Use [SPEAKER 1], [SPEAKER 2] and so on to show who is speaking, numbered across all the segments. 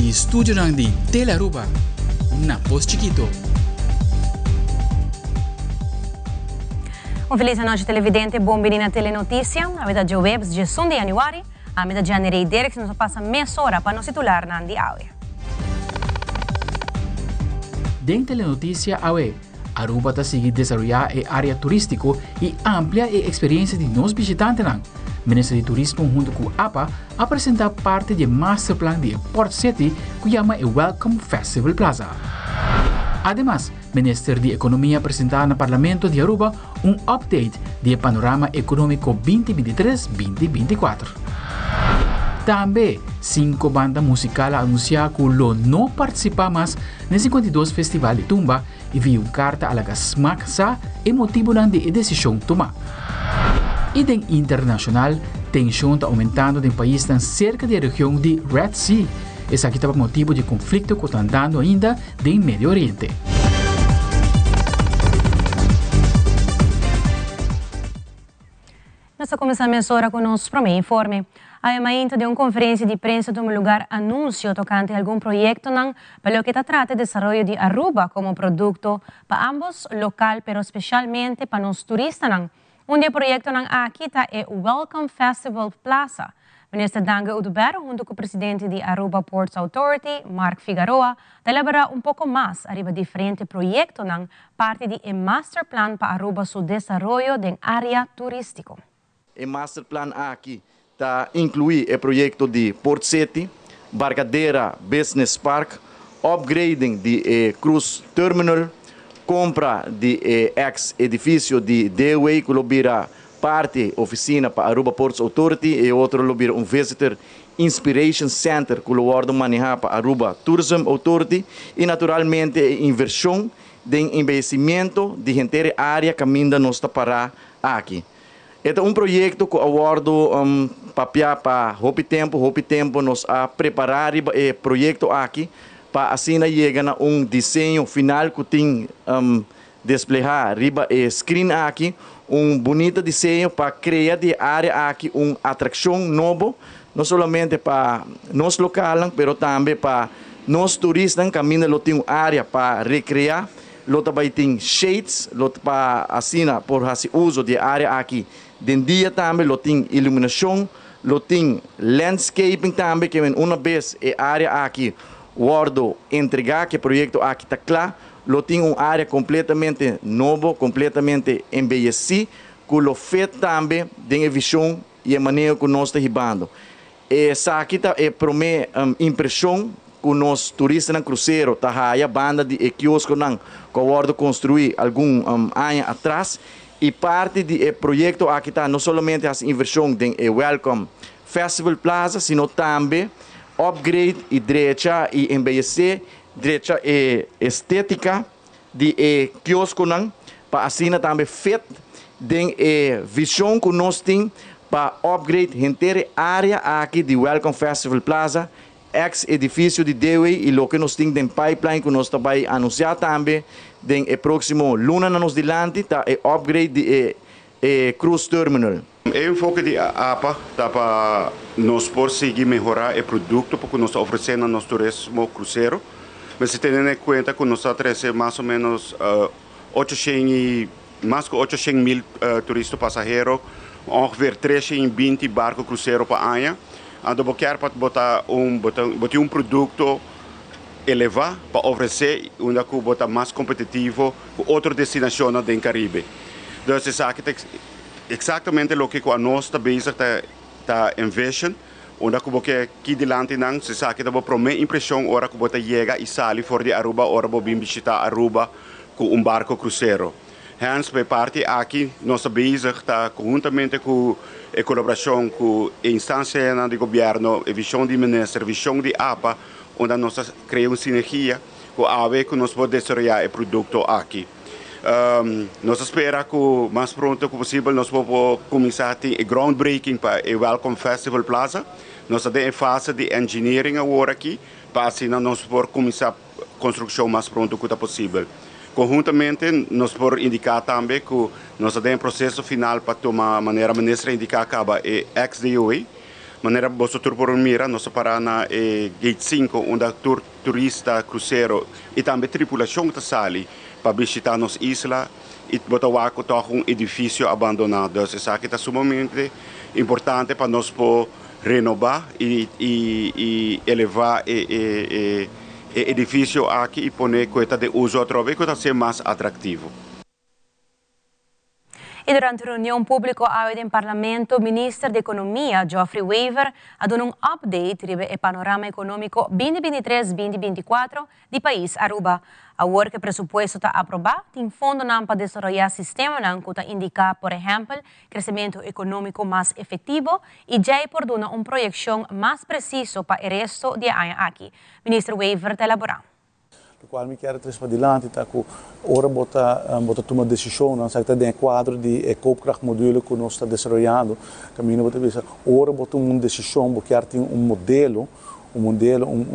[SPEAKER 1] di studio di Telearuba, na Voz Chiquito.
[SPEAKER 2] Un feliz noite, televidente. Bom dia na Telenotícia. A vida de webs de 1 de januário. A vida de Janeiro Derek nos passa meia hora para nos titular na Andiaue.
[SPEAKER 1] Dentro da Telenotícia, Aruba está seguindo desenvolver a área turística e amplia a experiência de nos visitantes. O Ministério de Turismo, junto com a APA, apresenta parte do Masterplan de Port City, que chama o Welcome Festival Plaza. Además, o Ministério de Economia apresenta no Parlamento de Aruba update do panorama econômico 2023-2024. Também, 5 bandas musicais anunciaram que não participam mais no 52 Festival de Tumba e viu carta a la GASMAC e motivo da decisão tomada. E den internacional, tensão está aumentando no país cerca da região de Red Sea. Esse aqui está por motivo de conflito que está andando ainda no Médio Oriente.
[SPEAKER 2] Nós começamos agora com o nosso primeiro informe. A emainta de uma conferência de prensa toma lugar anúncio tocante a algum projeto para o que trata de desenvolvimento de Aruba como produto para ambos local, pero especialmente para os turistas. Onde o projeto aqui é o Welcome Festival Plaza. O ministro Danga Udubero, junto com o presidente de Aruba Ports Authority, Mark Figueroa, elaborar pouco mais arriba diferente projeto parte do Master Plan para Aruba seu desenvolvimento em área turística.
[SPEAKER 3] O Master Plan aqui inclui o projeto de Port City, Barcadeira Business Park, upgrading de Cruise Terminal, compra de ex-edifício de Dewey, que vira parte oficina para Aruba Ports Authority, e outro vira Visitor Inspiration Center, que o maneja para Aruba Tourism Authority, e naturalmente inversão de investimento de gente área que ainda não está para aqui. Este é projeto que abordo para houve tempo nos a preparar o projeto aqui para assim chegar a desenho final que tem desplegar riba screen aqui bonito desenho para criar de área aqui atração nova não somente para nós locais, mas também para nós turistas que ainda tem área para recriar, também tem shades, para assim por fazer uso de área aqui. Den dia também tem iluminação, tem landscaping também, que uma vez a área aqui guardo entregar que o projeto aqui está claro, tem uma área completamente nova, completamente embellecida, que o feito também tem a visão e a maneira que nós estamos ribando. Essa aqui é a primeira impressão que nós turistas no cruzeiro tá a banda de quiosco que guardo construir algum ano atrás. E parte do projeto aqui está não somente a inversão de Welcome Festival Plaza, sino também upgrade e direita e embellecer, direita e estética de quiosco para assim também feito de visão que nós temos para upgrade inteira área aqui de Welcome Festival Plaza, ex-edifício de Dewey e o que nós temos em pipeline que nós também anunciar também o próximo luna nos dilante tá o upgrade de Cruise Terminal.
[SPEAKER 4] O enfoque de APA tá para nós conseguir melhorar o produto porque nós oferecemos no turismo cruzeiro, mas se tendo em conta que nós oferecemos mais ou menos mais de 800 mil turistas passageiros, ongeveer 320 barcos cruzeiro por ano. Ando boquear para botar produto elevar para oferecer que bota mais competitivo com outra destinação do Caribe. Então, isso é exatamente o que a nós está bezig tá envision, onde que aqui delante não se sabe que a primeira impressão hora que bota chega e sai fora de Aruba, hora que visitar Aruba com barco cruzeiro. Hans, bij parte aqui, nós estamos bezig conjuntamente com a colaboração com a instância do governo, a visão do ministro, a visão de APA, onde nós criamos sinergia com a AVE que nós podemos desenvolver o produto aqui. Nós esperamos que o mais pronto possível nós vamos começar a ter groundbreaking para o Welcome Festival Plaza. Nós estamos em fase de engineering agora aqui, para assim nós podemos começar a construção mais pronto que possível. Conjuntamente, nós podemos indicar também que nós temos um processo final para tomar a maneira ministra indicar acaba é ex-DOE, maneira bosso tur por mira, nossa parana é gate 5, onde turista cruzeiro e também tripulação está sali para visitar nossa isla e botar um edifício abandonado. Isso aqui está sumamente importante para nós poder renovar e elevar o edifício aqui e pôr coisa de uso outra vez, para ser mais atrativo.
[SPEAKER 2] E durante a reunião pública ao Parlamento, o Ministro da Economia, Geoffrey Weaver, ha dado um update sobre o panorama econômico 2023-2024 do país Aruba. A hora que o presupuesto está aprovado, tem fundo para desenvolver sistema que indica, por exemplo, crescimento econômico mais efetivo e já por dar uma projeção mais precisa para o resto do ano aqui. Ministro Weaver está elaborando.
[SPEAKER 5] O qual me quer trazer para adiante, tá com ora bota tomar decisão, não sei tem quadro de koopkracht module que nós está desenvolvendo, caminho bota bisa, ora bota uma decisão, porque tem modelo,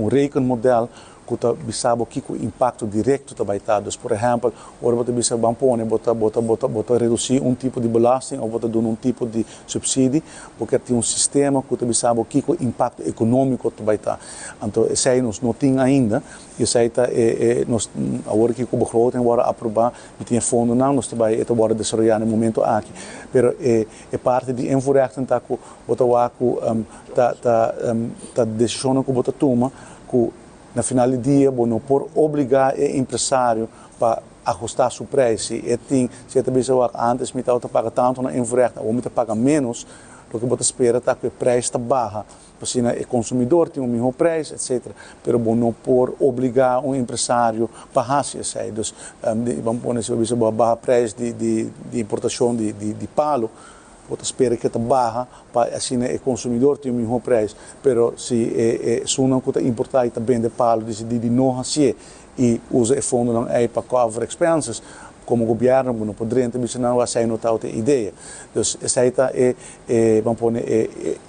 [SPEAKER 5] rekenmodel que está bisabo que o impacto direto também está. Por exemplo, ora bota bisa bampone, bota reduzir tipo de belasting ou bota dar tipo de subsídio, porque tem sistema que está bisabo que o impacto econômico também está. Então, esse aí nós não tem ainda. E sei que nós agora que o begroting agora aprovado e tem fundo não nós também agora desenvolver no momento aqui, pero é parte de envolvimento tá com tá decisão que bota toma que na final do dia não por obrigar o empresário para ajustar seu preço e tem certa vez antes me tá paga tanto na envolvimento ou me paga menos do que bota espera tá que o preço está baixo. Assim, o consumidor tem o mesmo preço, etc. Mas não por obrigar um empresário a pagar isso. Vamos pôr se baixo preço de importação de palo, você espera que está baixo, para assim o consumidor tem o mesmo preço. Mas se não está importar também de palo, decide não fazer e usa o fundo não é para cover expenses, como governo não poderia também não aceitar outra ideia. Então, essa é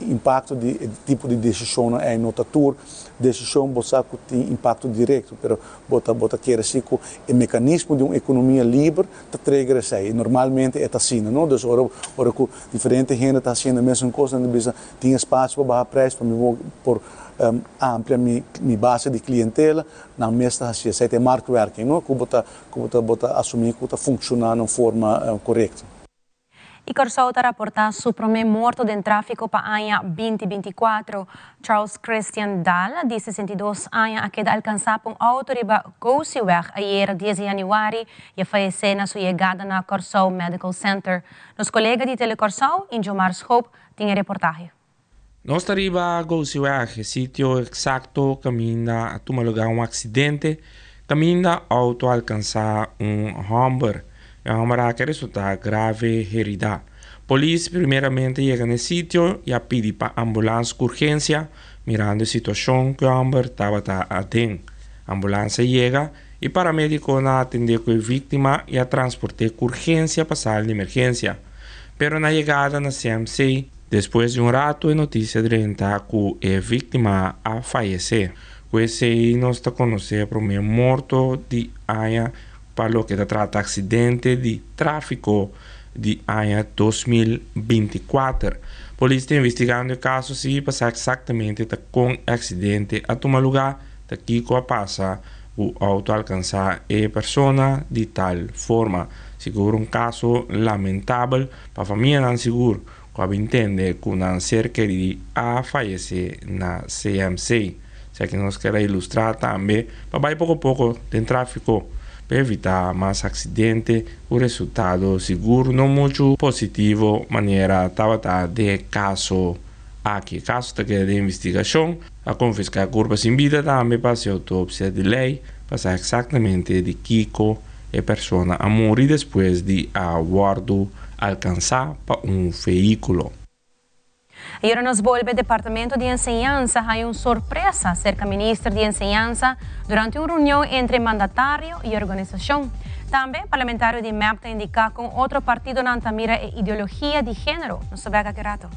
[SPEAKER 5] impacto de tipo de decisão é notatur, decisão você tem impacto direto, pero bota quer assim que o mecanismo de uma economia livre está trigger essa. Normalmente é assim, não? Então, ora que diferente gente está fazendo a mesma coisa, tem espaço para baixar preço para me por amplia minha base de clientela na mesma assim, essa é marketwerking, não? Que bota assumir que está funcionando de forma correta.
[SPEAKER 2] E Corsou está reportando sobre o morto de tráfico para o ano 2024. Charles Christian Dahl, de 62 anos, acaba de alcançar um auto riba Gouseweg ayer 10 de januário e faleceu na sua chegada na Corsou Medical Center. Nosso colega de Telecorsou, Injomar Hope, tem a reportagem.
[SPEAKER 6] Nós arriba a Gouseweg, sítio exato, caminha a tomar lugar acidente, caminha auto alcançar Humber. O Humber que resulta grave herida. Polícia primeiramente chega no sítio e pede para ambulância com urgência, mirando a situação que o Humber estava atendendo. A ambulância chega e paramédico na atender com a vítima e a transportar com urgência para a sala de emergência. Pero na chegada na CMC, depois de rato, a notícia de que a vítima a falecer. Com esse nós está conhecendo o primeiro morto de ano para o que trata acidente de tráfico de ano 2024. A polícia está investigando o caso se passar exatamente com acidente a tomar lugar daqui que passa o auto alcançar a pessoa de tal forma. Seguro um caso lamentável para a família não seguro. Quando entende que não cerca de a falecer na CMC. Se que nós queremos ilustrar também, para pouco a pouco tem tráfico para evitar mais acidentes, o resultado seguro não muito positivo, maneira de caso aqui. Caso de investigação, a confiscar corpo sem vida também para a autópsia de lei, para saber exatamente de Kiko a pessoa a morrer depois de aguardo alcançar para veículo.
[SPEAKER 2] E agora nos volve o Departamento de Enseñanza há uma surpresa acerca do Ministro de Enseñanza durante uma reunião entre mandatário e organização. Também, parlamentário de MEP indica que outro partido não mira a ideologia de gênero. Não soube a que rato.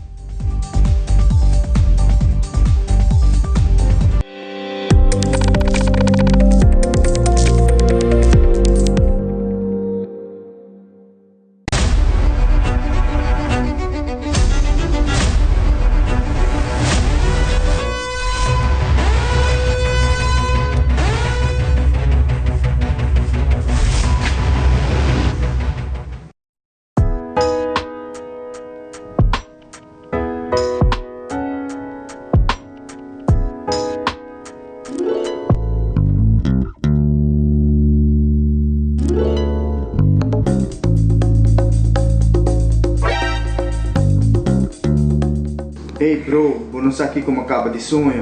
[SPEAKER 7] Ei bro, você não sabe como acaba de sonho.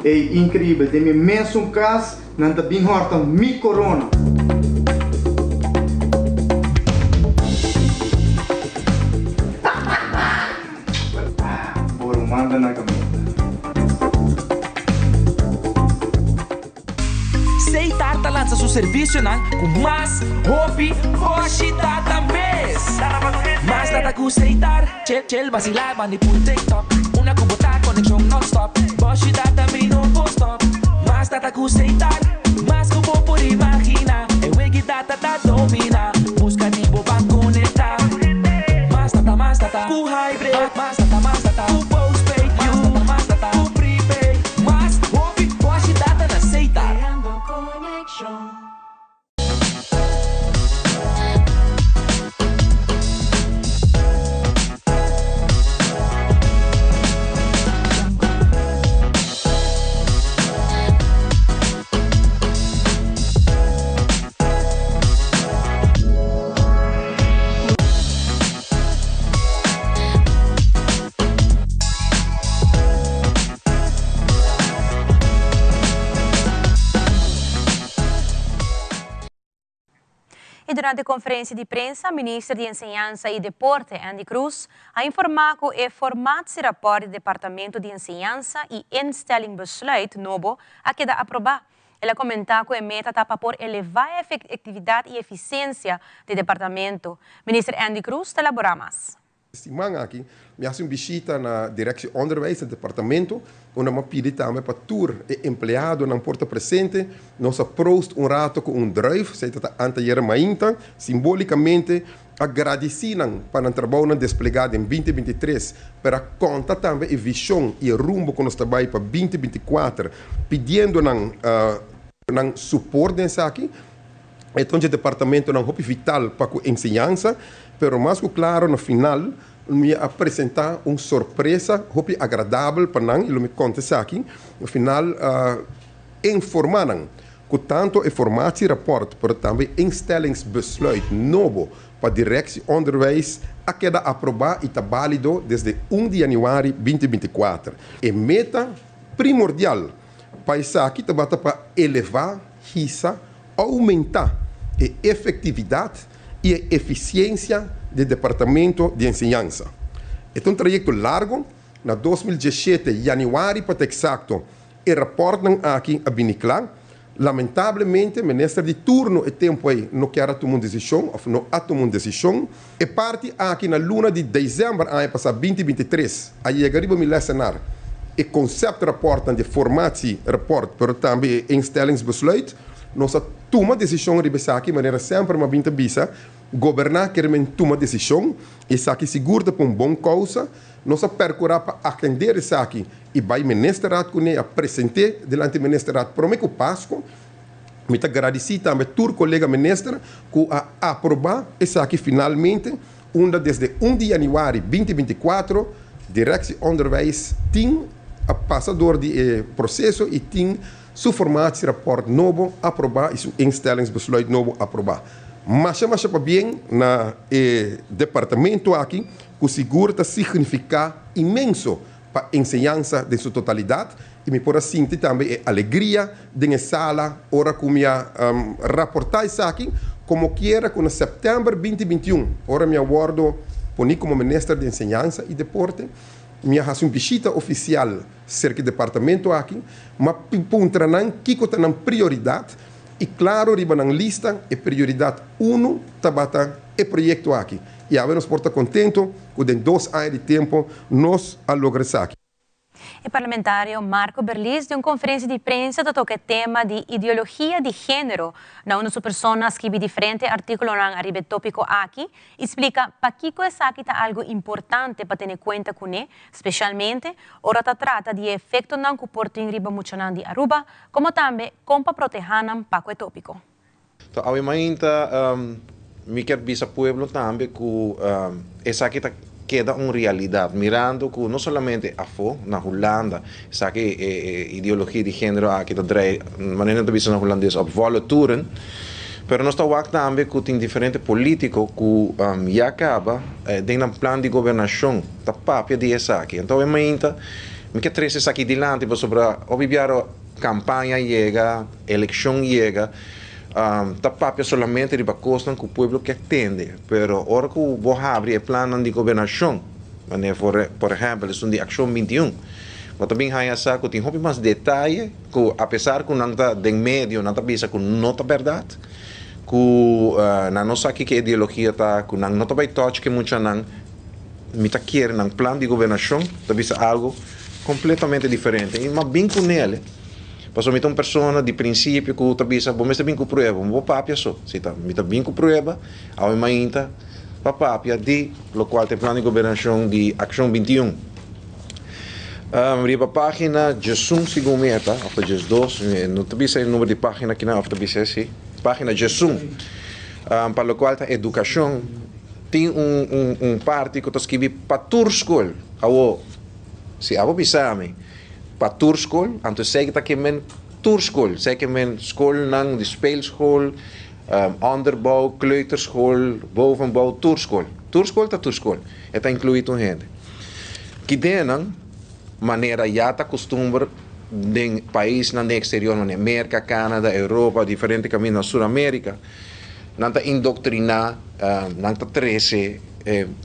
[SPEAKER 7] Ei, incrível, tem imenso caso, não está bem horta mi corona. Bora, manda na camisa.
[SPEAKER 8] Seitar lança seu serviço com mais hobby, hoje data mês. Mas data com Seitar, chill, vacilar, manipula TikTok. Una cubota, conexão non-stop. Hoje data me não vou stop. Mas data com Seitar, mas que vou por imaginar. É wegi data da domina. Busca de boba conectar. Mas data, com hybrid. Mas data, com postpaid. Mas data, com prepaid. Mas hobby, hoje data na Seitar.
[SPEAKER 2] E durante a conferência de prensa, o ministro de Enseñança e Deporte, Andy Cruz, ha informado que o formato de rapport do Departamento de Enseñança e Instelling Besluit novo a queda aprovado. Ele comentou que a meta está para elevar a efetividade e eficiência do departamento. Ministro Andy Cruz elabora mais.
[SPEAKER 9] Semana aqui, me hace uma visita na direção de onderwijs do departamento, onde me pedi também para tour e empregado na porta presente, nós prost rato com drive, se está anterior mainta, simbolicamente agradecendo para o trabalho desplegado em 2023, para conta também a visão e o rumbo que nós trabalhamos para 2024, pedindo suporte nessa aqui. Então, o departamento não é vital para a ensinança, mas mais claro, no final, me apresentar uma surpresa agradável para nós, ele me conta isso aqui. No final, informar que tanto a formatie rapport, mas também instellingsbesluit novo para a direção de onderwijs, a queda aprovado e está válido desde 1 de janeiro de 2024. A meta primordial para isso aqui para elevar, aumentar a efetividade e a eficiência do Departamento de Enseñança. É um trajeto largo, na 2017, janeiro, para exato, e reportam aqui a Biniclã. Lamentavelmente, o ministro de turno e tempo aí não quer tomar decisão, ou não ha tomado decisão, e parte aqui na luna de dezembro, ano passado, 2023, aí chega me lecionar e conceito reportam de formatie rapport, mas também instellingsbesluit, nós toma decisão de maneira sempre uma vinta bisa, governar quer toma decisão, e isso aqui segura para uma boa causa, nós percorrer para atender isso aqui, e vai ministrado com ele, apresentar delante do ministrado, por mim que o Páscoa, me agradeci também a todo colega ministro, que a aprovar isso aqui finalmente, onde desde 1 de janeiro de 2024, direção de onderwijs tem a passador de processo e tem su formatie rapport novo aprovar e su instellingsbesluit novo aprovar. Mas para bem na departamento aqui, que segura significa imenso para a enseñança de sua totalidade e me pode sentir também a alegria de na sala, ora como reportar isso aqui, como quiera com setembro 2021, ora me aguardo por como ministro de Enseñança e Deporte, minha uma visita oficial cerca do departamento aqui, mas pontranan que está na prioridade e claro riba na lista é prioridade 1 tabata é projeto aqui e a nós porta contento que em 2 anos de tempo nós a logramos aqui.
[SPEAKER 2] O parlamentário Marco Berlis deu uma conferência de prensa que toca o tema de ideologia de gênero, onde as pessoas que vi diferente artículo no arriba tópico aqui, explica para que isso aqui é algo importante para ter em conta com ele, especialmente ora trata de efeito não que porta em riba muito de Aruba, como também como para proteger para o tópico.
[SPEAKER 10] Então, obviamente, me quer bisa pueblo também que essa aqui queda uma realidade, mirando que não somente na Holanda, sabe ideologia de gênero aqui da maneira de visão holandesa op volunturen, pero nós estamos também que tem diferentes políticos que já acaba tem um plano de governação da papia de essa aqui. Então é muito que três aqui dilante sobre a campanha chega, eleição chega. Da papia solamente riba costan que o povo que atende, pero ora que vos abre o plano de governação, por exemplo, é de ação 21, mas também há essa que tem muito mais detalhe, que apesar que não está de meio, não está bisa que não está verdade, que na nossa aqui que ideologia está, que não está bem touch que muita não me tá quer no plano de governação, está bisa algo completamente diferente, e mas bem com ele. Passou uma pessoa de princípio que está bisa, bom, mas também com prova, vou papia só, se tá, me também com prova, ao ainda papia de, lo qual tem plano de governação de ação 21. Riba página Jesus segundo meta, of Jesus 2, não te bisa o número de página aqui na of te bisa sim, página Jesus, para o qual a educação tem parte que eu escrevi para tour school, se abo bisa me para tour school, anto segue ta que men tour school, segue men school nang de speelschool, onderbouw, kleuterschool, bovenbouw, tour school. Tour school ta tour school. Eta incluído gente. Que denang maneira já ta costumbre de país na exterior, na América, Canadá, Europa, diferente caminho na Sul-América, nanta indoctrinar, nanta 13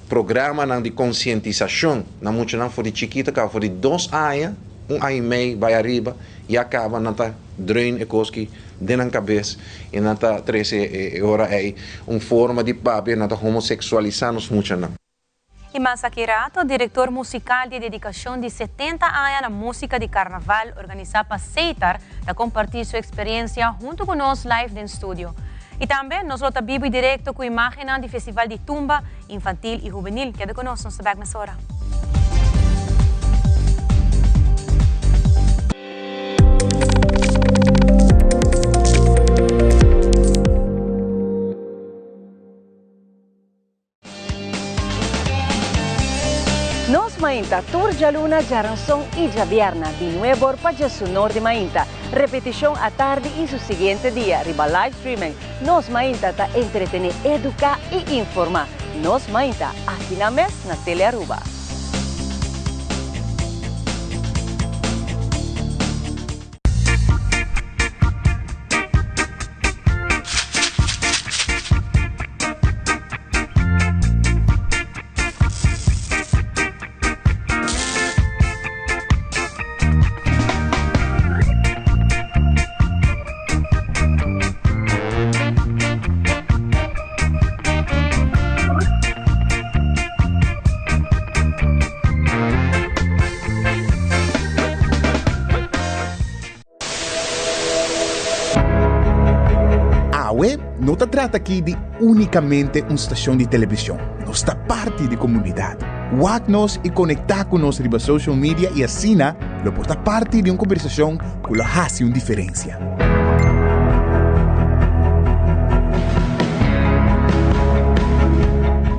[SPEAKER 10] programa de conscientização, na muito não foi de chiquita, que foi de 2 anos, 1 ano e meio, vai arriba, e acaba, nanta drain e coski, dentro da cabeça, e nanta 13 horas aí, forma de papi, nanta homossexualizar-nos muito não.
[SPEAKER 2] E Masakirato, diretor musical de dedicação de 70 anos na música de carnaval, organizado para aceitar e compartilhar sua experiência junto com nós live no estúdio. E também nós vamos vivo e direto com imagens do Festival de Tumba Infantil e Juvenil, que é conosco nessa back nessa hora.
[SPEAKER 11] Nos Mainta, Turja Luna, Jaranson y Javierna, de nuevo para su norte Mainta. Repetición a tarde y su siguiente día, riba live streaming. Nos Mainta ta entretener, educar y informar. Nos Mainta, aquí na mes, na Tele Aruba.
[SPEAKER 12] Não se trata aqui de unicamente uma estação de televisão. Nós está parte da comunidade. Wak-nos e conectar com nós nas social media e assim, lo porta parte de uma conversação que lo hace uma diferença.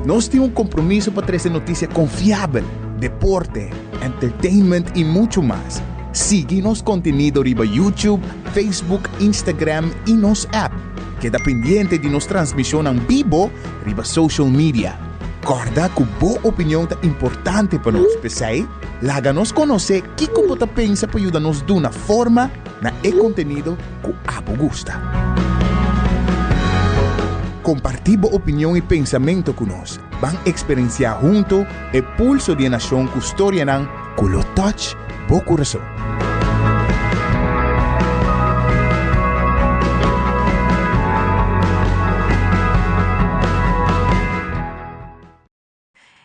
[SPEAKER 12] Nós temos compromisso para trazer notícia confiável, deporte, entertainment e muito mais. Siga nosso conteúdo riba YouTube, Facebook, Instagram e nosso app. Queda pendiente de nossa transmissão em vivo riba social media. Corda que boa opinião é importante para nós, pessoal. Laga-nos conhecer o que você pensa para ajudar-nos de uma forma na conteúdo que abo gusta. Compartir boa opinião e pensamento conosco. Vão experienciar junto o pulso de nação que história não, que lo touch bo coração.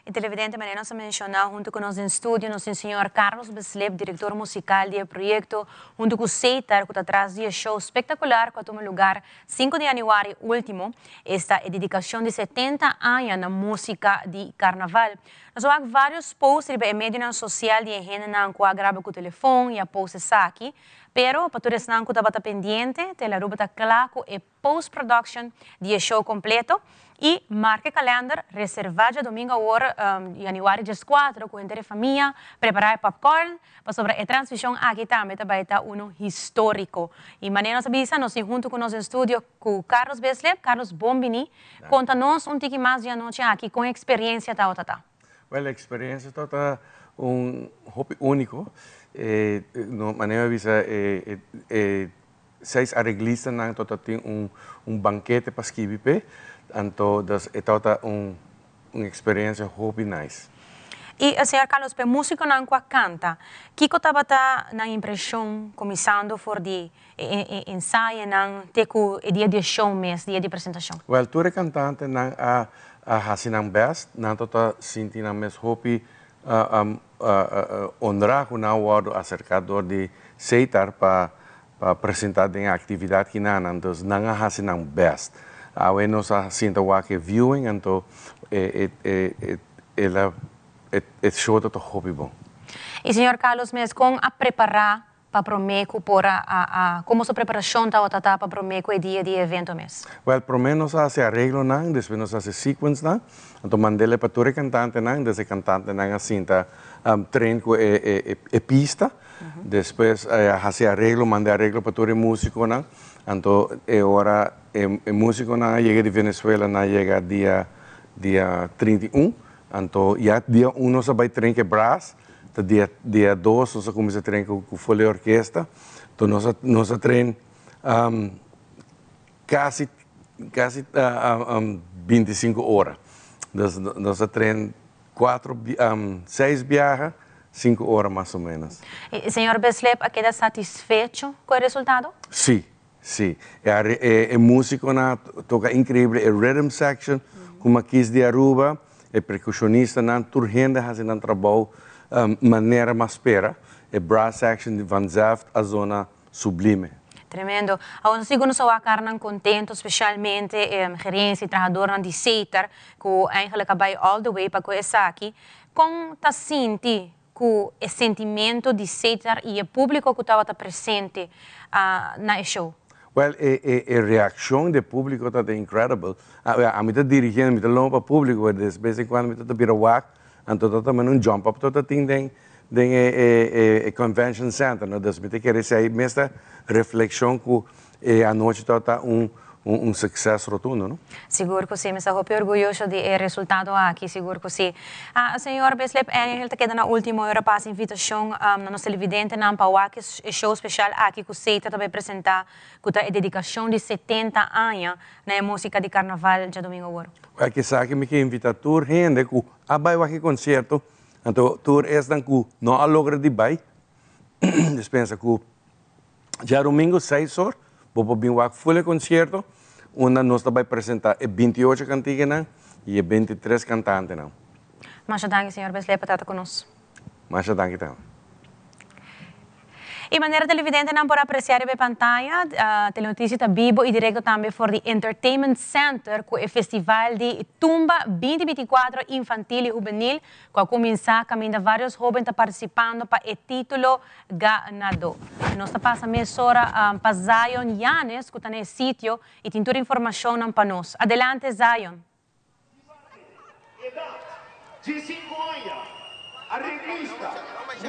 [SPEAKER 2] E televidente, maneira nós mencionar junto com nós em estúdio, nosso senhor Carlos Besleb, diretor musical do projeto, junto com o Seitar, que está atrás de um show espetacular que toma lugar 5 de janeiro último. Esta é a dedicação de 70 anos na música de carnaval. Nós vamos vários posts em mídia social de gente que grava com o telefone e a posts aqui. Pero, patures nang kutabata pendiente, te la rubata claco e post-production di show completo. E marque calendar, reservaggia domingo ora, januari 4, com a família, preparar popcorn, para sobre a transmissão aqui também, também está histórico. E maneira sabisa, nós junto com o nosso estúdio, com Carlos Beslep, Carlos Bombini, conta-nos tique mais de noite aqui, com a experiência da Otata.
[SPEAKER 13] Well, a experiência está hobby único. No maneira visa, 6 arreglistas nang tem banquete para escrever. Então, é uma experiência hobby nice.
[SPEAKER 2] E, senhor Carlos, para música não canta, que estava na impressão, começando por de ensaio, não ter o dia de show mesmo, dia de apresentação?
[SPEAKER 13] Well, tu é cantante, não fazer não best, não está sentindo mesmo hobby, honrar o não acercador de aceitar para apresentar a atividade que não, então não fazer não best. Awe nós sinta que viewing, então ela show do hobby bom.
[SPEAKER 2] E senhor Carlos, mesmo com a preparar para promeco por como a preparação está outra para promeco e dia de evento mesmo?
[SPEAKER 13] Well, primeiro nós se arreglo não, depois nós se sequence não, então mandele para todo cantante não, desde cantante não sinta treino com pista, depois se arreglo, mande arreglo para todo músico não, então agora o músico não chega de Venezuela, não chega dia 31, então já dia 1 nós vai treinar braço, dia 2 nós começamos a treinar com folha de orquestra, então nós treinamos quase 25 horas, nós treinamos 6 viagens, 5 horas mais ou menos.
[SPEAKER 2] E senhor Beslep, queda satisfeito com o resultado?
[SPEAKER 13] Sim. Sim, o músico toca incrível, a rhythm section, como aqui de Aruba, o percussionista turgente fazendo um trabalho maneira mais espera, a brass section de Van Zeft, a zona sublime.
[SPEAKER 2] Tremendo. Agora, segundo sou a carne contento, especialmente gerência e trabalhador de Seitar, que eigenlijk vai all the way para começar aqui, como está sentindo o sentimento de Seitar e o público que estava presente na show?
[SPEAKER 13] Well, a reação do público está incrível. A mim está dirigindo, me está longo para o público, de vez em quando me está vir a walk, então está também jump up, está tem a convention center, não? Então me quer dizer essa reflexão que a noite está sucesso rotundo, não?
[SPEAKER 2] Seguro que sim, mas eu estou orgulhoso do resultado aqui, seguro que sim. Senhor Beslep, ele queda na última hora para a invitação na nossa televidente para o show especial aqui que você também apresentar, que é a dedicação de 70 anos na música de carnaval de domingo agora.
[SPEAKER 13] É que sabe que me quer invitar toda gente que abai aqui concerto, então toda esta que não logra de bai, dispensa que já domingo 6 horas, vou vir o full concerto, onde nós vai apresentar 28 cantigas e 23 cantantes.
[SPEAKER 2] Mas danke, senhor Beslep, por estar conosco.
[SPEAKER 13] Mas danke também.
[SPEAKER 2] E maneira televidente não pode apreciar a pantalla, a telenotícia está vivo e direto também for the Entertainment Center, com o festival de Tumba 2024 infantil e juvenil, que começa a caminhar vários jovens participando para o título ganador. Nós passamos meia hora para Zion Yanes, que está no sítio e tem toda a informação para nós. Adelante, Zion.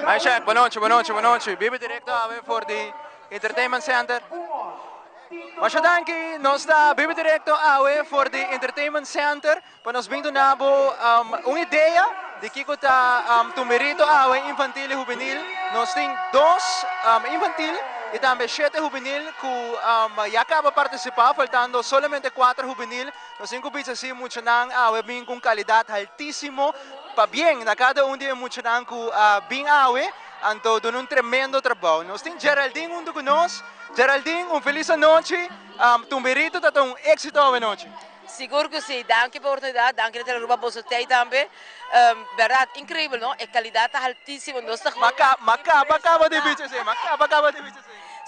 [SPEAKER 14] Hi, check. Boa noite. Vive direto for the Entertainment Center. Mas danke, nós está vive direto for the Entertainment Center para nós vindo na uma ideia de que está tumerito infantil e juvenil. Nós temos 2 infantil e também 7 juvenil que já acaba de participar, faltando solamente 4 juvenil. Nós temos que assim muito bem com qualidade altíssimo, para bem na cada de muito com bem então dando tremendo trabalho. Nós temos Geraldine junto com nós. Geraldine, feliz noite. Tumberito está éxito a noite.
[SPEAKER 15] Seguro que sim, danke pela oportunidade, danke pela Aruba Bosotei também. Verdade, incrível, não? A qualidade está altíssima.
[SPEAKER 14] Macaba de bicho,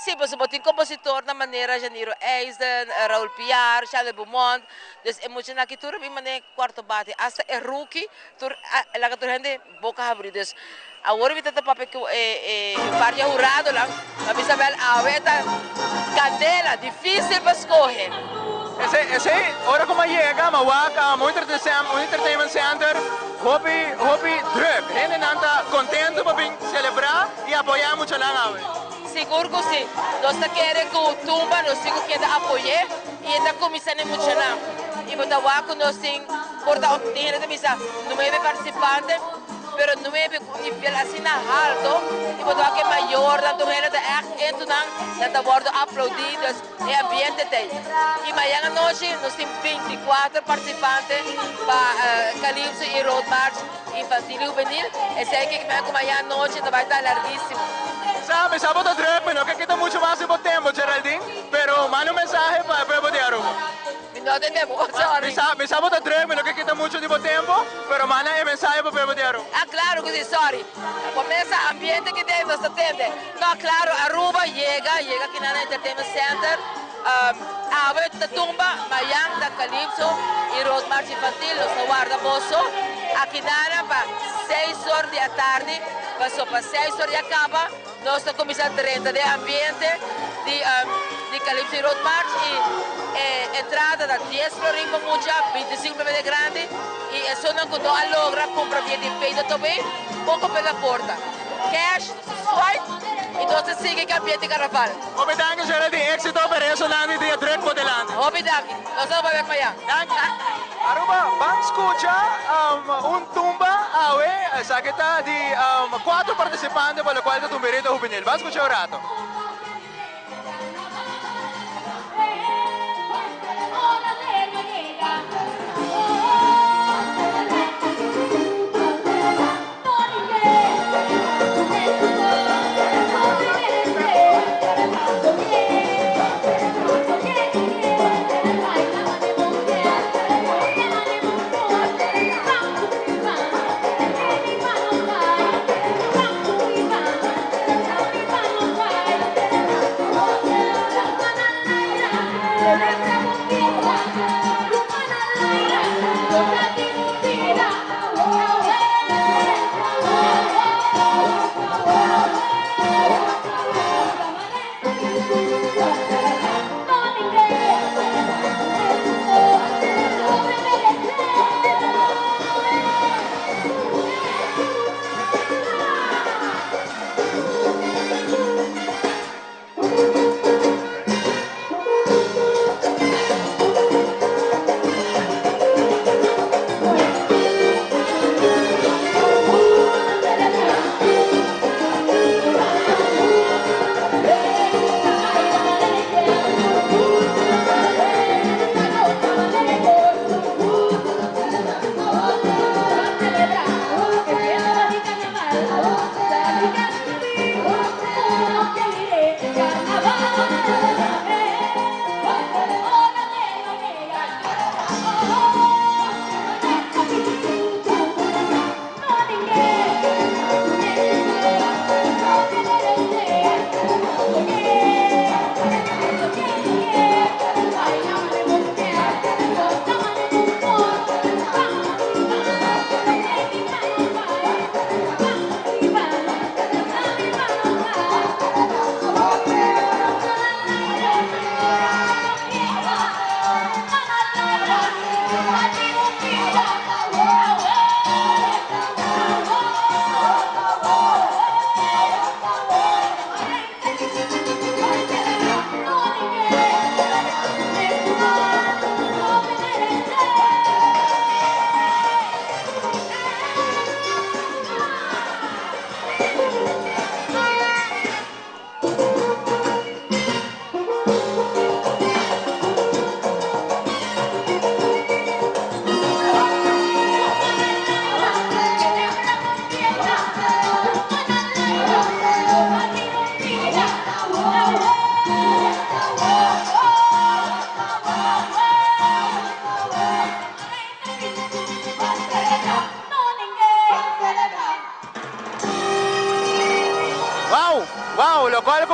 [SPEAKER 15] Sim, você botou compositor na maneira Janeiro Eisen, Raul Piar, Charles Beaumont. Dus emocional que tudo bem maneira quarto bate. Hasta é rookie, tur lá que gente boca abre. Dus agora vi tanta papel que parte jurado lá, mas Isabel Aveta candela, difícil para escolher.
[SPEAKER 14] Esse hora como chega, mawaka, muito entertainment center, hobby druk. Gente nanta contento para vir celebrar e apoiar muito lá ave.
[SPEAKER 15] Seguro que sim. Nós queremos que o Tumba, nós temos que apoiar e está começando muito lá. E botar lá que nós temos, porta tem gente missa, não é participante, pero não é assim na alto, e botar que maior, tanto gente da echt então não bordo aplaudidos e ambiente tem. E amanhã à noite nós temos 24 participantes para Calypso e Road March infantil e juvenil. Esse é que amanhã à noite vai estar larguíssimo.
[SPEAKER 14] Sabe, sábado druk, pero que quita mucho más de tempo, Geraldine, pero manda un mensaje para el pueblo de Aruba.
[SPEAKER 15] No entendemos, sorry.
[SPEAKER 14] Mi sábado druk, pero que quita mucho de tempo, pero manda un mensaje para el pueblo de Aruba.
[SPEAKER 15] Ah, claro que sí, sorry. Comienza ambiente que tem, nos atende. No, claro, Aruba llega aquí en el Entertainment Center. Ave da Tumba, Mayang da Calypso e Road March Infantil, los guarda Bosso. Aqui dá para 6 horas da tarde, passou para 6 horas e acaba. Nós estamos começando 30 de ambiente de Calypso e Road March e entrada da 10 florim para mucha, 25 para de grande e é só não quando a logra compra via de peito também, pouco pela porta. Cash, swipe. Então você sigue que ambiente carnaval.
[SPEAKER 14] Obrigado, Geraldine. Éxito para isso lá no dia druk por delante.
[SPEAKER 15] Obrigado. Nós vamos ver amanhã.
[SPEAKER 14] Aruba, vamos escuchar tumba awe, sakita de 4 participantes para o qual do Tumberito Juvenil. Vamos escuchar um rato.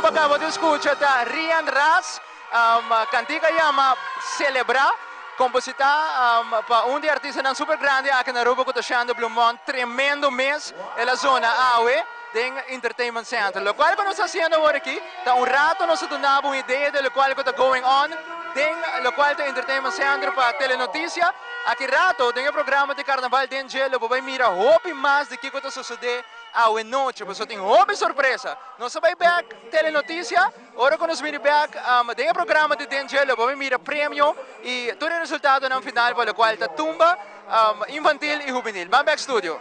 [SPEAKER 14] Aruba acaba de escuchar Rian Ras, cantica llama Celebrar, compositor para um de artistas super grande aqui na Aruba, que está chamando Blumont, tremendo mês na zona AUE, tem Entertainment Center. O qual que nós estamos fazendo agora aqui, está rato nós temos uma ideia do qual que está going on, tem o qual tem Entertainment Center para telenotícia. Aqui rato tem o programa de carnaval de Gelo, vai mirar hope mais de que está sucedendo a noite, porque tem hope surpresa. Nós vai back telenotícia, agora quando nós vamos back, tem o programa de Gelo, vai mirar prêmio e todo o resultado no final para o qual está tumba infantil e juvenil. Vamos back studio.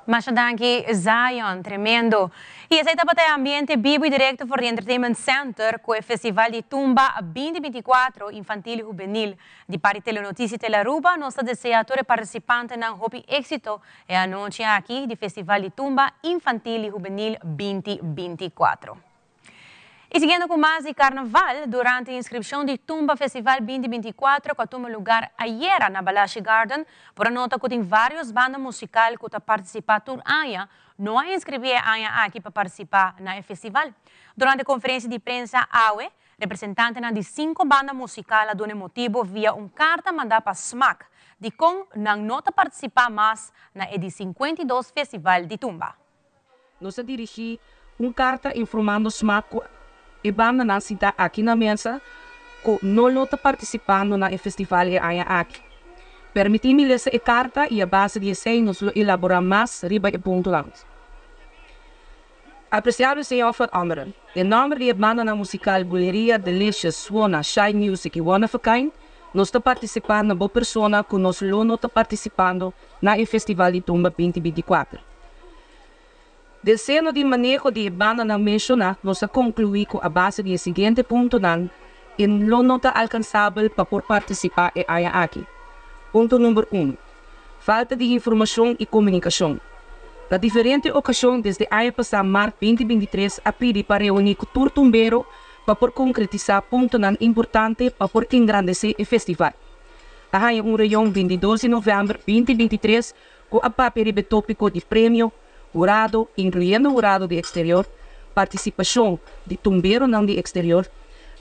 [SPEAKER 2] Mashadanki Zion, tremendo. E esse é o ambiente vivo e direto for the Entertainment Center, com o Festival de Tumba 2024 Infantil e Juvenil. De parte Telenotícia Telaruba, nós desejamos a todos os participantes um hopi êxito e a noite aqui do Festival de Tumba Infantil e Juvenil 2024. E seguindo com mais de carnaval, durante a inscrição de Tumba Festival 2024, que toma lugar ayer na Balashi Garden, por a nota que tem várias bandas musicais que estão participando do ano, não há inscrever aqui para participar no festival. Durante a conferência de prensa AUE, representantes de 5 bandas musicais dão motivo via carta mandada para SMAC, de como não participar mais na edição 52 Festival de Tumba.
[SPEAKER 16] Nós dirigimos carta informando SMAC e banda na cidade aqui na mesa que não está participando no festival aqui. Permitimos essa carta e a base de essay nos elaborar mais riba e ponto lá. Apreciado senhor Fred Ameren, em nome da banda musical Buleria Delicious, Swana, Shy Music e One of a Kind, nós estamos participando na boa pessoa que nós não está participando no festival de Tumba 2024. Descendo de manejo de banda na mencionar, nós concluímos com a base do seguinte ponto e não está alcançável para participar aqui. Ponto número 1. Falta de informação e comunicação. Na diferente ocasião, desde a ano passado, março 2023, a pedi para reunir com o Tumbeiro para concretizar ponto importante para engrandecer o festival. A reunião 22 de novembro 2023 com a papel tópico de prêmio jurado, incluindo jurado de exterior, participação de tumbeiro não de exterior,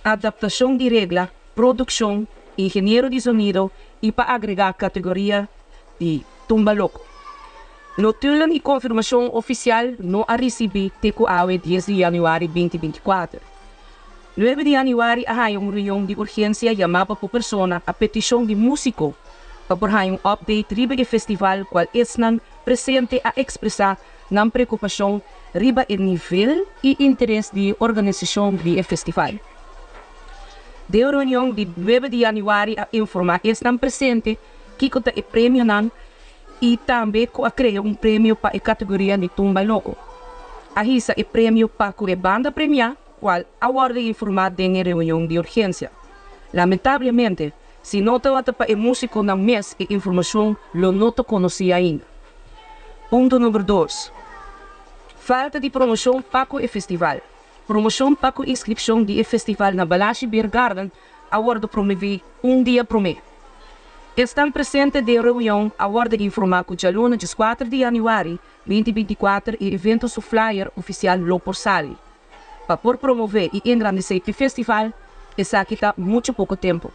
[SPEAKER 16] adaptação de regra, produção, engenheiro de sonido e para agregar categoria de tumba loco. Notulen e confirmação oficial não a recebi teco awe 10 de januário 2024. 9 de januário a uma reunião de urgência chamada por persona a petição de músico para um update riba de festival qual estão presente a expressar na preocupação riba o nível e interesse de organização do festival. De reunião de 9 de januário a informar estão presente que o prêmio e também a criar prêmio para a categoria de tumba loco. A risa é prêmio para a banda premiar, qual a ordem informada em reunião de urgência. Lamentavelmente, se não está para o músico na mês e informação não conhecia ainda. Ponto número 2. Falta de promoção para o festival. Promoção para a inscrição do festival na Balashi Beer Garden, a ordem promover dia por mês. Estão presentes de reunião a ordem informar que já no dia 4 de januário 2024 e evento su flyer oficial lo por salir. Para promover e engrandecer o festival, essa aqui está muito pouco tempo.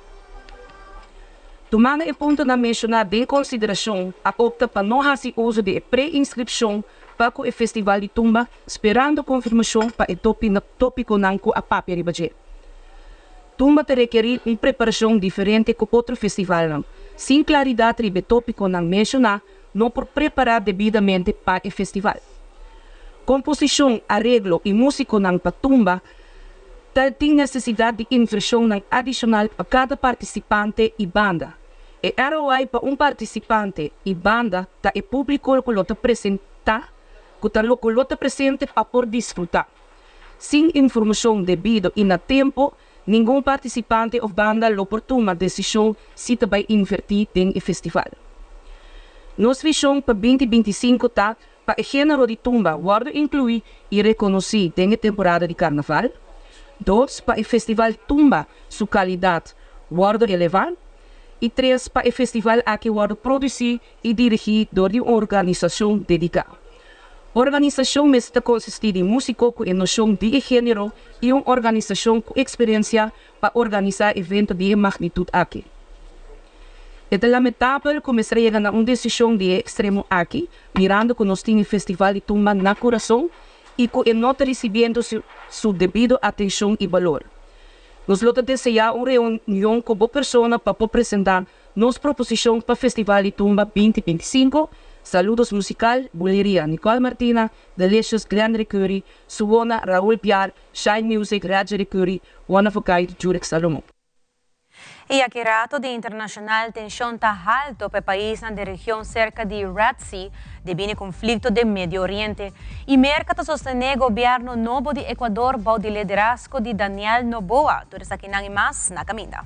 [SPEAKER 16] Tomando o ponto na mencionar em consideração, a opta para não fazer uso de pré-inscrição para o festival de Tumba, esperando confirmação para o tópico com a papel de budget. Tumba te requerir uma preparação diferente que outro festival, sem claridade sobre o tópico não mencionar, não por preparar devidamente para o festival. Composição, arreglo e música para Tumba tem necessidade de inversão adicional para cada participante e banda. E ROI para participante e banda está o público que lo apresenta, que lo presente para por desfrutar. Sem informação devida e na tempo, nenhum participante ou banda lo por tomar decisão se vai invertir no festival. Nossa visão para 2025 está para o gênero de tumba, guarda incluir e reconhecer na temporada de carnaval. 2. Para o festival tumba, sua qualidade, guarda elevar. E 3. Para o festival a que guarda produzir e dirigir por uma organização dedicada. Organização mesmo consiste de músico com noção de gênero e uma organização com experiência para organizar eventos de magnitude aqui. É lamentável começar a chegar a uma decisão de extremo aqui, mirando que nós temos festival de tumba na coração e que não está recebendo sua devida atenção e valor. Nós desejamos uma reunião com a pessoa para apresentar nossa proposição para o Festival de Tumba 2025. Saludos musical, Buleria Nicole Martina, Delicious Glenn Curry, Suona Raul Piar, Shine Music, Raja Curry, One of a Kind, Jurek Salomon.
[SPEAKER 2] E aqui rato de internacional tensão está alto para o país na região cerca de Red Sea, devido ao conflito do Médio Oriente. E mercado sostener o governo novo de Equador para o liderazgo de Daniel Noboa. Tudo isso aqui não mais na caminha.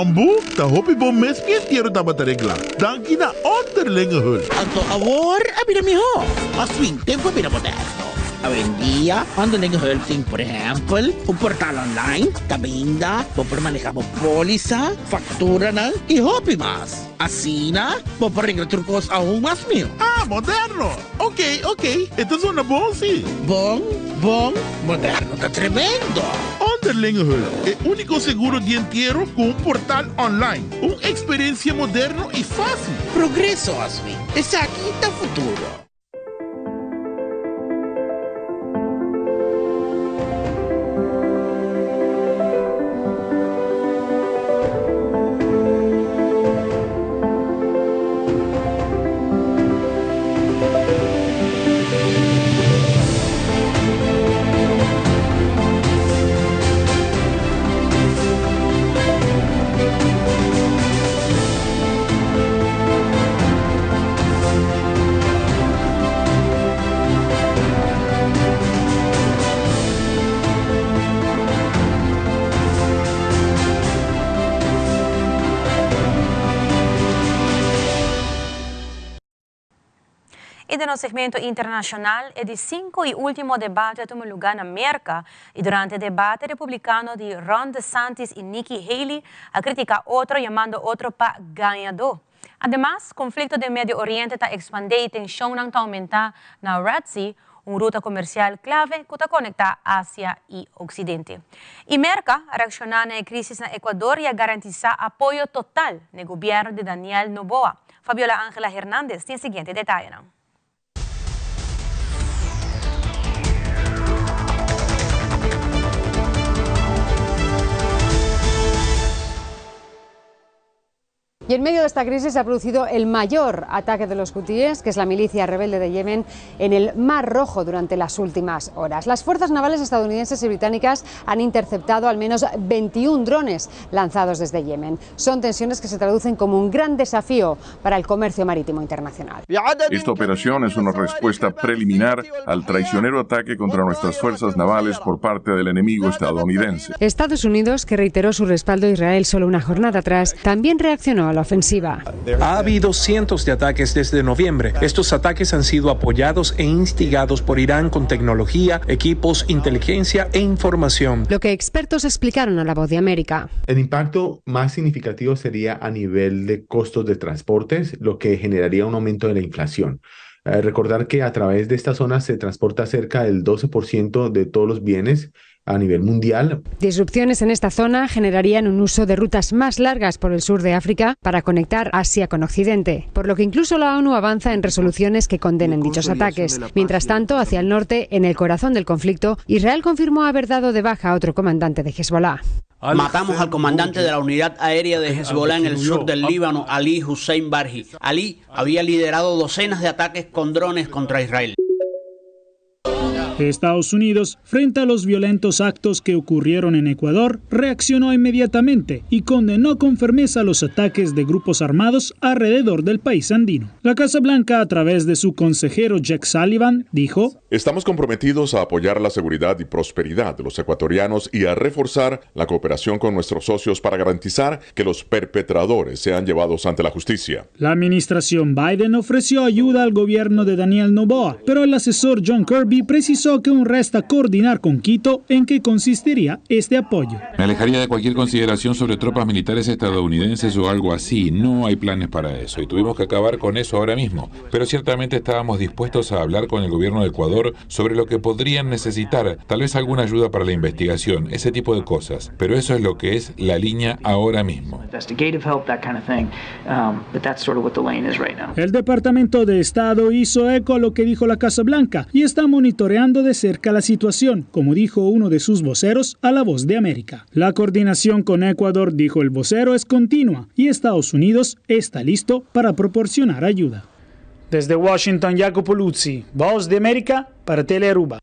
[SPEAKER 17] Ambu, ta hopi bom mes piestiero tabat regla. Dan kina onderlinge hul.
[SPEAKER 18] Anto awor, abira mi ho. Aswing tempo abira moderno. Hoy en día, underlinge hul ting, por ejemplo, un portal online, tabinda, por manejar póliza, factura na, y hopi más. Así na, por arreglar trucos aún más mío.
[SPEAKER 17] Ah, moderno. Ok. Esto suena bom, sí.
[SPEAKER 18] Bom, moderno, está tremendo.
[SPEAKER 17] Underlinge hul, el único seguro de entierro con un portal online. Una experiencia moderna y fácil.
[SPEAKER 18] Progreso, Aswing. Es aquí el futuro.
[SPEAKER 2] E no segmento internacional, é de 5 e último debate tomou lugar na América e durante o debate republicano de Ron DeSantis e Nikki Haley a criticar outro, chamando outro para ganhador. Además, o conflito do Médio Oriente está expandindo e tensão não está aumentando na Red Sea, uma ruta comercial clave que está conecta Ásia e Ocidente. E América reaccionar na crise na Equador e a garantizar apoio total no governo de Daniel Noboa. Fabiola Ángela Hernández tem o seguinte detalhe.
[SPEAKER 19] Y en medio de esta crisis se ha producido el mayor ataque de los hutíes, que es la milicia rebelde de Yemen, en el Mar Rojo durante las últimas horas. Las fuerzas navales estadounidenses y británicas han interceptado al menos 21 drones lanzados desde Yemen. Son tensiones que se traducen como un gran desafío para el comercio marítimo internacional.
[SPEAKER 20] Esta operación es una respuesta preliminar al traicionero ataque contra nuestras fuerzas navales por parte del enemigo estadounidense.
[SPEAKER 19] Estados Unidos, que reiteró su respaldo a Israel solo una jornada atrás, también reaccionó a la ofensiva.
[SPEAKER 21] Ha habido cientos de ataques desde noviembre. Estos ataques han sido apoyados e instigados por Irán con tecnología, equipos, inteligencia e información.
[SPEAKER 19] Lo que expertos explicaron a La Voz de América.
[SPEAKER 22] El impacto más significativo sería a nivel de costos de transportes, lo que generaría un aumento de la inflación. Recordar que a través de esta zona se transporta cerca del 12% de todos los bienes a nivel mundial.
[SPEAKER 19] Disrupciones en esta zona generarían un uso de rutas más largas por el sur de África para conectar Asia con Occidente, por lo que incluso la ONU avanza en resoluciones que condenen dichos ataques. Mientras tanto, hacia el norte, en el corazón del conflicto, Israel confirmó haber dado de baja a otro comandante de Hezbollah.
[SPEAKER 1] Matamos al comandante de la unidad aérea de Hezbollah en el sur del Líbano, Ali Hussein Barhi. Ali había liderado docenas de ataques con drones contra Israel.
[SPEAKER 3] Estados Unidos, frente a los violentos actos que ocurrieron en Ecuador, reaccionó inmediatamente y condenó con firmeza los ataques de grupos armados alrededor del país andino. La Casa Blanca, a través de su consejero Jake Sullivan, dijo:
[SPEAKER 20] Estamos comprometidos a apoyar la seguridad y prosperidad de los ecuatorianos y a reforzar la cooperación con nuestros socios para garantizar que los perpetradores sean llevados ante la justicia.
[SPEAKER 3] La administración Biden ofreció ayuda al gobierno de Daniel Noboa, pero el asesor John Kirby precisó que aún resta coordinar con Quito en qué consistiría este apoyo.
[SPEAKER 23] Me alejaría de cualquier consideración sobre tropas militares estadounidenses o algo así. No hay planes para eso y tuvimos que acabar con eso ahora mismo. Pero ciertamente estábamos dispuestos a hablar con el gobierno de Ecuador sobre lo que podrían necesitar, tal vez alguna ayuda para la investigación, ese tipo de cosas. Pero eso es lo que es la línea ahora mismo.
[SPEAKER 3] El Departamento de Estado hizo eco a lo que dijo la Casa Blanca y está monitoreando de cerca la situación, como dijo uno de sus voceros a La Voz de América. La coordinación con Ecuador, dijo el vocero, es continua y Estados Unidos está listo para proporcionar ayuda. Desde Washington, Jacopo Luzzi, Voz de América para Telearuba.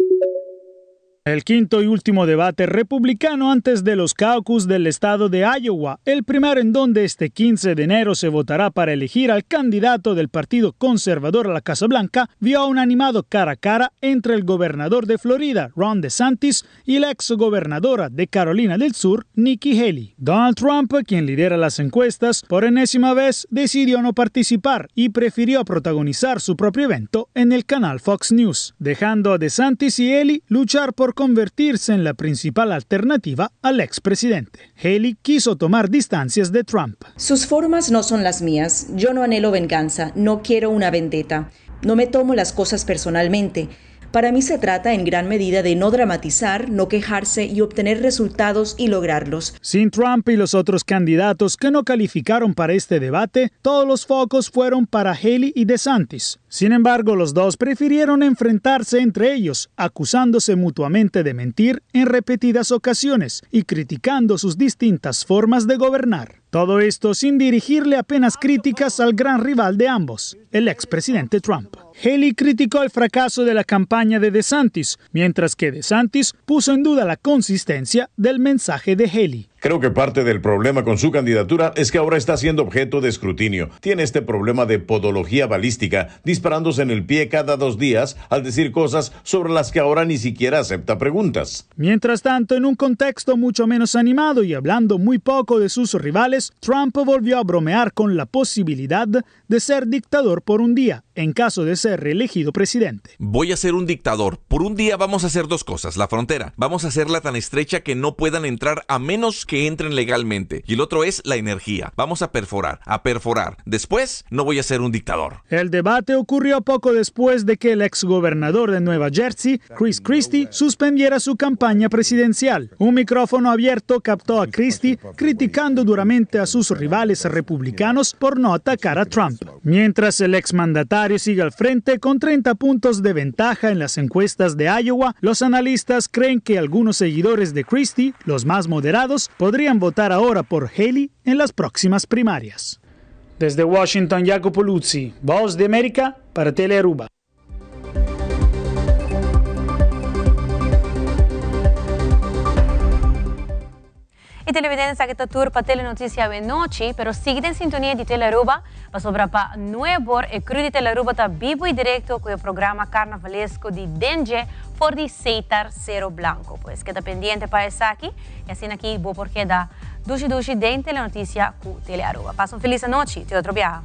[SPEAKER 3] El quinto y último debate republicano antes de los caucus del estado de Iowa, el primero en donde este 15 de enero se votará para elegir al candidato del Partido Conservador a la Casa Blanca, vio a un animado cara a cara entre el gobernador de Florida, Ron DeSantis, y la exgobernadora de Carolina del Sur, Nikki Haley. Donald Trump, quien lidera las encuestas, por enésima vez decidió no participar y prefirió protagonizar su propio evento en el canal Fox News, dejando a DeSantis y Haley luchar por convertirse en la principal alternativa al expresidente. Haley quiso tomar distancias de Trump.
[SPEAKER 24] Sus formas no son las mías. Yo no anhelo venganza, no quiero una vendetta. No me tomo las cosas personalmente. Para mí se trata en gran medida de no dramatizar, no quejarse y obtener resultados y lograrlos.
[SPEAKER 3] Sin Trump y los otros candidatos que no calificaron para este debate, todos los focos fueron para Haley y DeSantis. Sin embargo, los dos prefirieron enfrentarse entre ellos, acusándose mutuamente de mentir en repetidas ocasiones y criticando sus distintas formas de gobernar. Todo esto sin dirigirle apenas críticas al gran rival de ambos, el expresidente Trump. Haley criticó el fracaso de la campaña de DeSantis, mientras que DeSantis puso en duda la consistencia del mensaje de Haley.
[SPEAKER 25] Creo que parte del problema con su candidatura es que ahora está siendo objeto de escrutinio. Tiene este problema de podología balística, disparándose en el pie cada 2 días al decir cosas sobre las que ahora ni siquiera acepta preguntas.
[SPEAKER 3] Mientras tanto, en un contexto mucho menos animado y hablando muy poco de sus rivales, Trump volvió a bromear con la posibilidad de ser dictador por un día, en caso de ser reelegido presidente.
[SPEAKER 26] Voy a ser un dictador. Por un día vamos a hacer 2 cosas. La frontera. Vamos a hacerla tan estrecha que no puedan entrar a menos que entren legalmente. Y el otro es la energía. Vamos a perforar, a perforar. Después, no voy a ser un dictador.
[SPEAKER 3] El debate ocurrió poco después de que el exgobernador de Nueva Jersey, Chris Christie, suspendiera su campaña presidencial. Un micrófono abierto captó a Christie criticando duramente a sus rivales republicanos por no atacar a Trump. Mientras el exmandatario sigue al frente con 30 puntos de ventaja en las encuestas de Iowa, los analistas creen que algunos seguidores de Christie, los más moderados, podrían votar ahora por Haley en las próximas primarias. Desde Washington, Jacopo Luzzi, Voz de América para Telearuba.
[SPEAKER 2] E televidentes, aqui está tour para Telenotícia Benochi, pero siga em sintonia de Telearuba, para sobrar para Nuebor e Cru de Telearuba está vivo e direto com o programa carnavalesco de Dengue por de Seitar Cero Blanco. Pois que está pendiente para essa aqui, e assim aqui, vou porque dá dushi dentro Telenotícia com Telearuba. Passa uma feliz noite, te outro dia.